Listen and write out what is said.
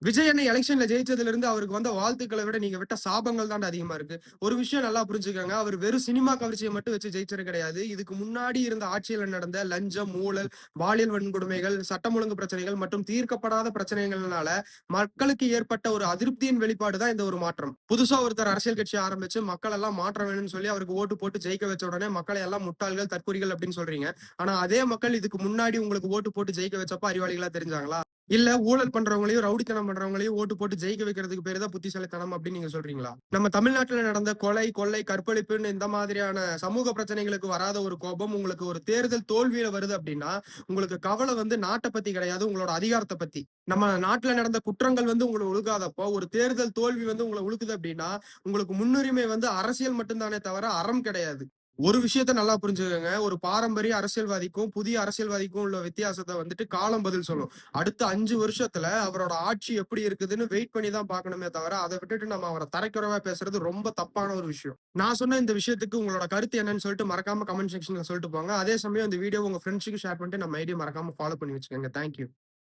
விஜய் அண்ணன் எலெக்ஷன்ல ஜெயிச்சதுல இருந்து அவருக்கு வந்த வாழ்த்துக்களை விட நீங்க விட்ட சாபங்கள் தான்டா அதிகமா இருக்கு. ஒரு விஷயம் நல்லா புரிஞ்சுக்கங்க. அவர் வெறும் சினிமா கவர்ச்சிய மட்டும் வச்சு ஜெயிச்சது கிடையாது. இதுக்கு முன்னாடி இருந்த ஆட்சியில நடந்த லஞ்சம், ஊழல், பாலியல் வன்கொடுமைகள், சட்டம் ஒழுங்கு பிரச்சனைகள் மற்றும் தீர்க்கப்படாத பிரச்சனைகள்னால மக்களுக்கு ஏற்பட்ட ஒரு அதிருப்தியின் வெளிப்பாடு தான் இந்த ஒரு மாற்றம். புதுசா ஒருத்தர் அரசியல் கட்சி ஆரம்பிச்சு மக்கள் எல்லாம் மாற்றம் வேணும்னு சொல்லி அவருக்கு ஓட்டு போட்டு ஜெயிக்க வச்ச உடனே மக்களை எல்லாம் முட்டாள்கள், தற்குறிகள் அப்படின்னு சொல்றீங்க. ஆனா அதே மக்கள் இதுக்கு முன்னாடி உங்களுக்கு ஓட்டு போட்டு ஜெயிக்க வச்சப்ப அறிவாளிகளா தெரிஞ்சாங்களா? இல்ல ஊழல் பண்றவங்களையும், ரவுடித்தனம் பண்றவங்களையும் ஓட்டு போட்டு ஜெயிக்க வைக்கிறதுக்கு பேரு தான் புத்திசாலித்தனம் அப்படின்னு நீங்க சொல்றீங்களா? நம்ம தமிழ்நாட்டுல நடந்த கொலை, கொள்ளை, கற்பழிப்புன்னு இந்த மாதிரியான சமூக பிரச்சனைகளுக்கு வராத ஒரு கோபம் உங்களுக்கு ஒரு தேர்தல் தோல்வியில வருது அப்படின்னா, உங்களுக்கு கவலை வந்து நாட்ட பத்தி கிடையாது, உங்களோட அதிகாரத்த பத்தி. நம்ம நாட்டுல நடந்த குற்றங்கள் வந்து உங்கள உழுக்காதப்போ, ஒரு தேர்தல் தோல்வி வந்து உங்கள உழுக்குது அப்படின்னா, உங்களுக்கு முன்னுரிமை வந்து அரசியல் மட்டும் தானே தவிர அறம் கிடையாது. ஒரு விஷயத்த நல்லா புரிஞ்சுக்கங்க. ஒரு பாரம்பரிய அரசியல்வாதிக்கும், புதிய அரசியல்வாதிக்கும் உள்ள வித்தியாசத்த வந்துட்டு காலம் பதில் சொல்லும். அடுத்த 5 வருஷத்துல அவரோட ஆட்சி எப்படி இருக்குதுன்னு வெயிட் பண்ணி தான் பார்க்கணுமே தவிர, அத விட்டுட்டு நம்ம அவர தரைக்குறைவா பேசுறது ரொம்ப தப்பான ஒரு விஷயம். நான் சொன்ன இந்த விஷயத்துக்கு உங்களோட கருத்து என்னன்னு சொல்லிட்டு மறக்காம கமெண்ட் செக்ஷன்ல சொல்லிட்டு போங்க. அதே சமயம் இந்த வீடியோவ உங்க ஃபிரெண்ட்ஸ்க்கு ஷேர் பண்ணிட்டு நம்ம ஐடிய மறக்காம ஃபாலோ பண்ணி வச்சுக்கோங்க. Thank you.